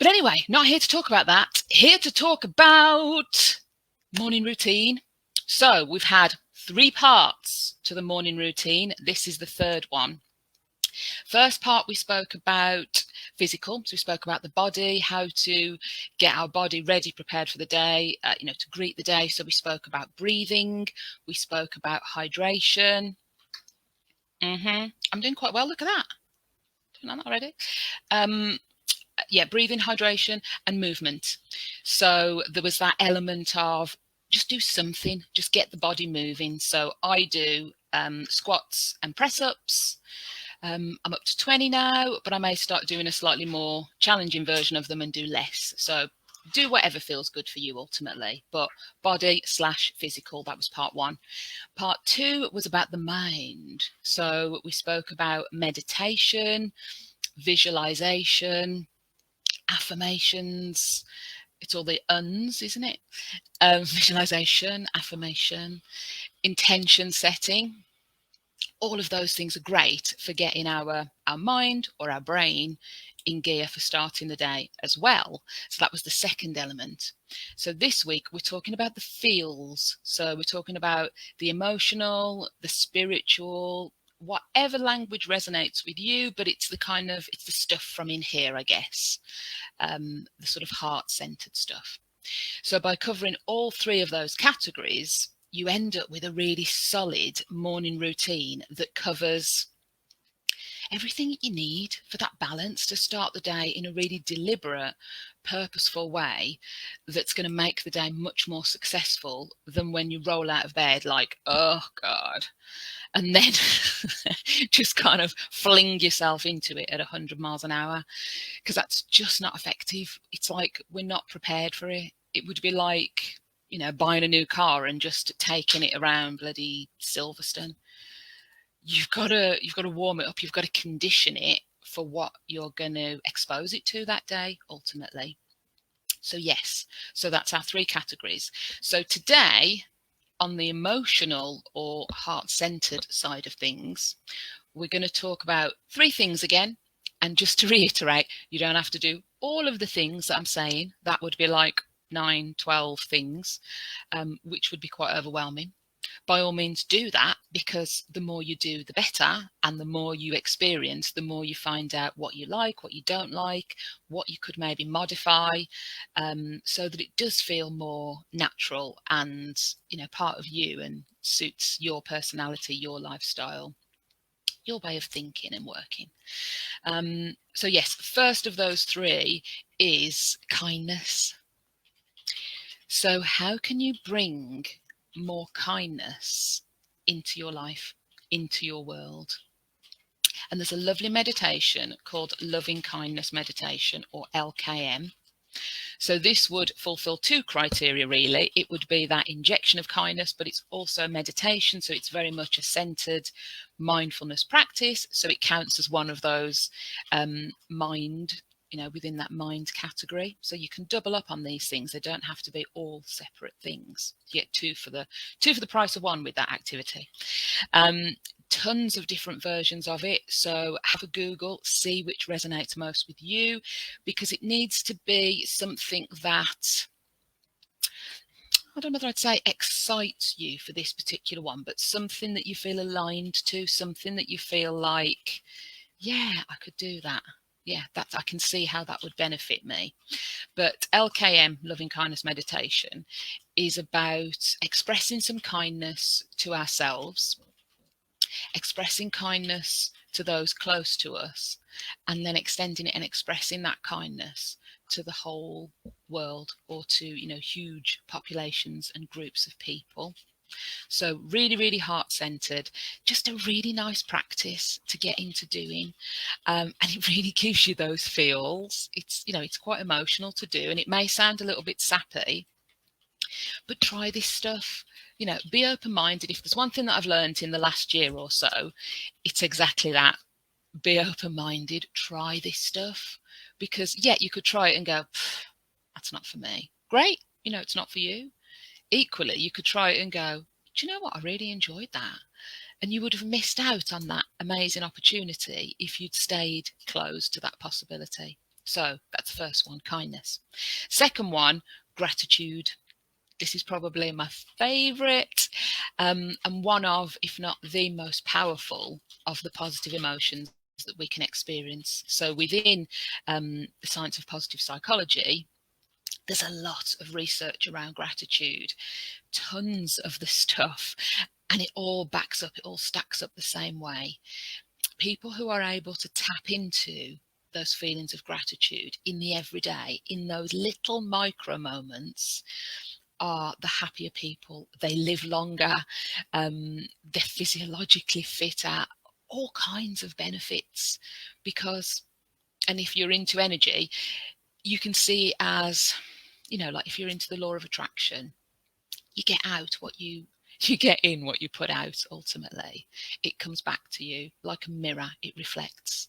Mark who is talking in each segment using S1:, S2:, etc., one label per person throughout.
S1: But anyway, not here to talk about that. Here to talk about morning routine. So we've had 3 parts to the morning routine. This is the 3rd one. First part, we spoke about physical. So we spoke about the body, how to get our body ready, prepared for the day, to greet the day. So we spoke about breathing. We spoke about hydration. I'm doing quite well. Look at that. Doing that already. Breathing, hydration, and movement. So there was that element of just do something, just get the body moving. So I do squats and press-ups. I'm up to 20 now, but I may start doing a slightly more challenging version of them and do less. So do whatever feels good for you ultimately, but body/physical, that was part 1. Part 2 was about the mind. So we spoke about meditation, visualization, affirmations. It's all the uns, isn't it? Visualization, affirmation, intention setting. All of those things are great for getting our mind or our brain in gear for starting the day as well. So that was the 2nd element. So this week we're talking about the feels. So we're talking about the emotional, the spiritual, whatever language resonates with you, but it's the stuff from in here, I guess, the sort of heart-centered stuff. So by covering all 3 of those categories, you end up with a really solid morning routine that covers everything you need for that balance to start the day in a really deliberate, purposeful way that's going to make the day much more successful than when you roll out of bed like, oh God, and then just kind of fling yourself into it at 100 miles an hour, because that's just not effective. It's like we're not prepared for it. It would be like, buying a new car and just taking it around bloody Silverstone. You've got to warm it up. You've got to condition it for what you're going to expose it to that day, ultimately. So yes, so that's our 3 categories. So today, on the emotional or heart-centered side of things, we're going to talk about 3 things again. And just to reiterate, you don't have to do all of the things that I'm saying. That would be like 9, 12 things, which would be quite overwhelming. By all means do that, because the more you do, the better. And the more you experience, the more you find out what you like, what you don't like, what you could maybe modify, so that it does feel more natural and, part of you and suits your personality, your lifestyle, your way of thinking and working. So yes, first of those 3 is kindness. So how can you bring more kindness into your life, into your world? And there's a lovely meditation called Lovingkindness Meditation, or LKM. So this would fulfill 2 criteria, really. It would be that injection of kindness, but it's also meditation. So it's very much a centered mindfulness practice. So it counts as one of those mind, within that mind category. So you can double up on these things. They don't have to be all separate things. You get 2 for the price of 1 with that activity. Tons of different versions of it. So have a Google, see which resonates most with you, because it needs to be something that, I don't know whether I'd say excites you for this particular one, but something that you feel aligned to, something that you feel like, yeah, I could do that. Yeah, I can see how that would benefit me. But LKM, Loving Kindness Meditation, is about expressing some kindness to ourselves, expressing kindness to those close to us, and then extending it and expressing that kindness to the whole world, or to, huge populations and groups of people. So really, really heart-centered, just a really nice practice to get into doing. And it really gives you those feels. It's, it's quite emotional to do, and it may sound a little bit sappy, but try this stuff. Be open-minded. If there's one thing that I've learned in the last year or so, it's exactly that. Be open-minded, try this stuff, because you could try it and go, that's not for me. Great. It's not for you. Equally, you could try it and go, do you know what? I really enjoyed that. And you would have missed out on that amazing opportunity if you'd stayed close to that possibility. So that's the first one, kindness. Second one, gratitude. This is probably my favorite, and one of, if not the most powerful of the positive emotions that we can experience. So within the science of positive psychology, there's a lot of research around gratitude, tons of the stuff, and it all backs up, it all stacks up the same way. People who are able to tap into those feelings of gratitude in the everyday, in those little micro moments, are the happier people. They live longer, they're physiologically fitter, all kinds of benefits. Because, and if you're into energy, you can see as, like if you're into the law of attraction, you get out what you get in, what you put out. Ultimately, it comes back to you like a mirror, it reflects.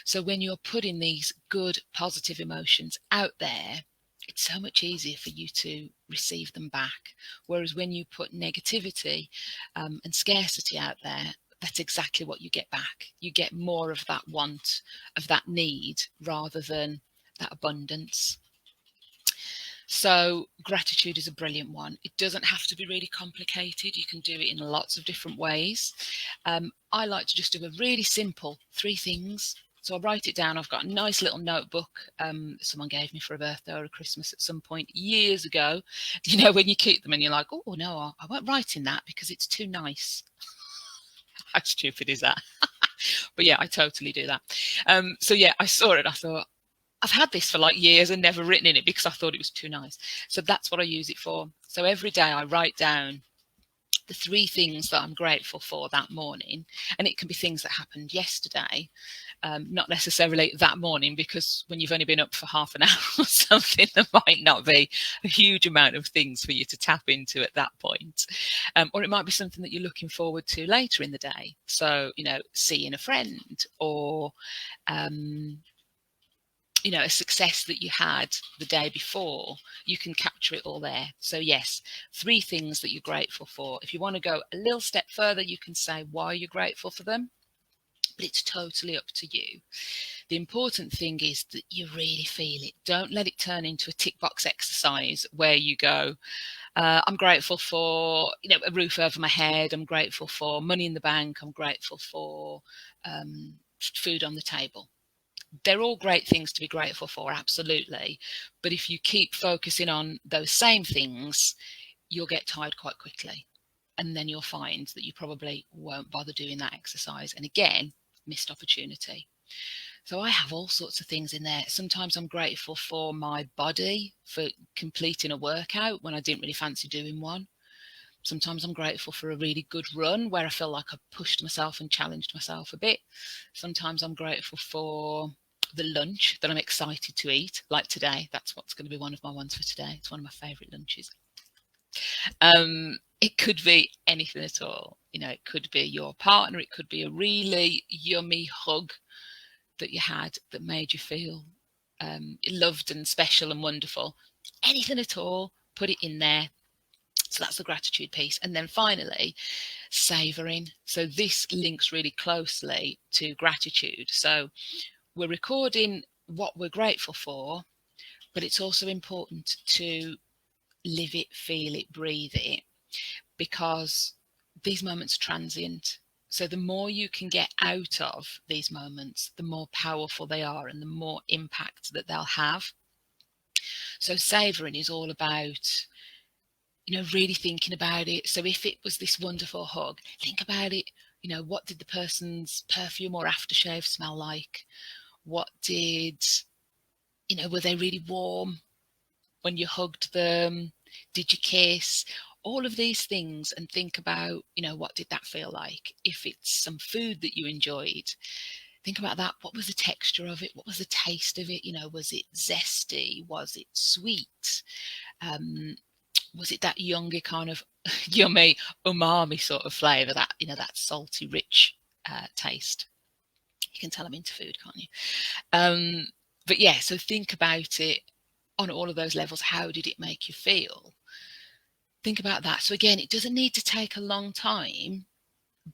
S1: So when you're putting these good positive emotions out there, it's so much easier for you to receive them back. Whereas when you put negativity and scarcity out there, that's exactly what you get back. You get more of that want, of that need, rather than that abundance. So gratitude is a brilliant one. It doesn't have to be really complicated. You can do it in lots of different ways. I like to just do a really simple 3 things. So I'll write it down. I've got a nice little notebook someone gave me for a birthday or a Christmas at some point years ago. When you keep them and you're like, oh no, I won't write in that because it's too nice. How stupid is that? But yeah, I totally do that. So yeah, I saw it. I thought, I've had this for like years and never written in it because I thought it was too nice. So that's what I use it for. So every day I write down the 3 things that I'm grateful for that morning. And it can be things that happened yesterday, not necessarily that morning, because when you've only been up for half an hour or something, there might not be a huge amount of things for you to tap into at that point. Or it might be something that you're looking forward to later in the day. So, seeing a friend, or a success that you had the day before. You can capture it all there. So yes, 3 things that you're grateful for. If you want to go a little step further, you can say why you're grateful for them, but it's totally up to you. The important thing is that you really feel it. Don't let it turn into a tick box exercise where you go, I'm grateful for, a roof over my head. I'm grateful for money in the bank. I'm grateful for food on the table. They're all great things to be grateful for, absolutely. But if you keep focusing on those same things, you'll get tired quite quickly. And then you'll find that you probably won't bother doing that exercise. And again, missed opportunity. So I have all sorts of things in there. Sometimes I'm grateful for my body for completing a workout when I didn't really fancy doing one. Sometimes I'm grateful for a really good run where I feel like I pushed myself and challenged myself a bit. Sometimes I'm grateful for the lunch that I'm excited to eat, like today. That's what's going to be one of my ones for today. It's one of my favourite lunches. It could be anything at all. It could be your partner. It could be a really yummy hug that you had that made you feel loved and special and wonderful. Anything at all, put it in there. So that's the gratitude piece. And then finally, savouring. So this links really closely to gratitude. So we're recording what we're grateful for, but it's also important to live it, feel it, breathe it, because these moments are transient. So the more you can get out of these moments, the more powerful they are and the more impact that they'll have. So savouring is all about really thinking about it. So if it was this wonderful hug, think about it. What did the person's perfume or aftershave smell like? What did, were they really warm when you hugged them? Did you kiss? All of these things, and think about, what did that feel like? If it's some food that you enjoyed, think about that. What was the texture of it? What was the taste of it? Was it zesty? Was it sweet? Was it that younger kind of yummy umami sort of flavour, that, that salty, rich taste? You can tell I'm into food, can't you? But yeah, so think about it on all of those levels. How did it make you feel? Think about that. So again, it doesn't need to take a long time.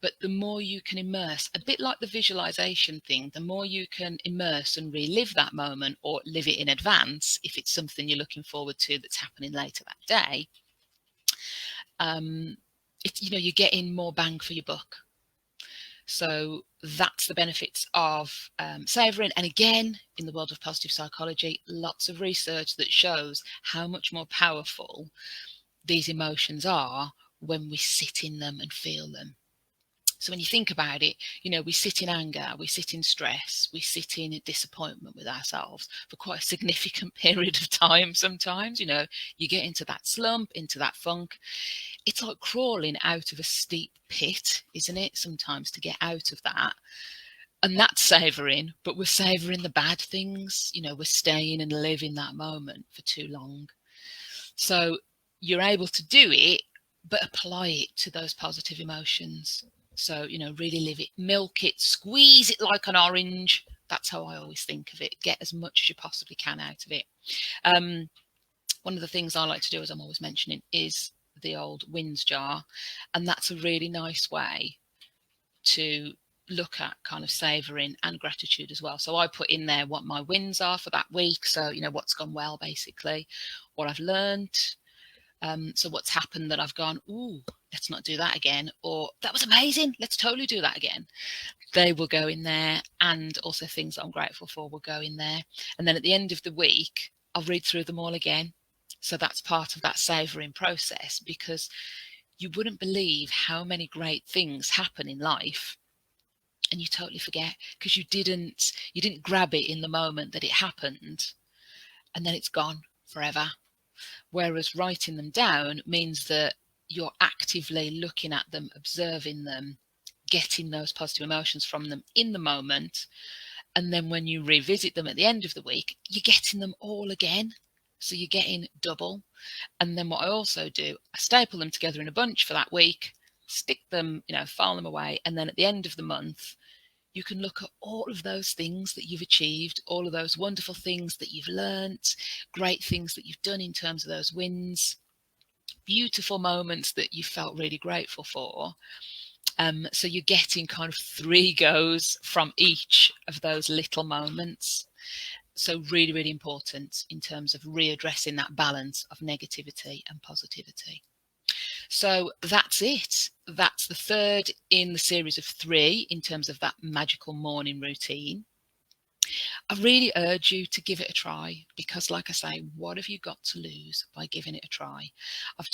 S1: But the more you can immerse, a bit like the visualization thing, the more you can immerse and relive that moment or live it in advance, if it's something you're looking forward to that's happening later that day, you're getting more bang for your buck. So that's the benefits of savoring. And again, in the world of positive psychology, lots of research that shows how much more powerful these emotions are when we sit in them and feel them. So when you think about it, we sit in anger, we sit in stress, we sit in disappointment with ourselves for quite a significant period of time sometimes. You get into that slump, into that funk. It's like crawling out of a steep pit, isn't it? Sometimes to get out of that. And that's savouring, but we're savouring the bad things. We're staying and living that moment for too long. So you're able to do it, but apply it to those positive emotions. So, really live it, milk it, squeeze it like an orange. That's how I always think of it. Get as much as you possibly can out of it. One of the things I like to do, as I'm always mentioning, is the old wins jar. And that's a really nice way to look at kind of savouring and gratitude as well. So I put in there what my wins are for that week. So, what's gone well, basically, what I've learned. So what's happened that I've gone, ooh, let's not do that again. Or that was amazing, let's totally do that again. They will go in there. And also things that I'm grateful for will go in there. And then at the end of the week, I'll read through them all again. So that's part of that savouring process, because you wouldn't believe how many great things happen in life and you totally forget because you didn't grab it in the moment that it happened, and then it's gone forever. Whereas writing them down means that you're actively looking at them, observing them, getting those positive emotions from them in the moment. And then when you revisit them at the end of the week, you're getting them all again. So you're getting double. And then what I also do, I staple them together in a bunch for that week, stick them, file them away. And then at the end of the month, you can look at all of those things that you've achieved, all of those wonderful things that you've learnt, great things that you've done in terms of those wins, beautiful moments that you felt really grateful for. So you're getting kind of 3 goes from each of those little moments. So really, really important in terms of readdressing that balance of negativity and positivity. So that's it. That's the third in the series of 3 in terms of that magical morning routine. I really urge you to give it a try because, like I say, what have you got to lose by giving it a try? I've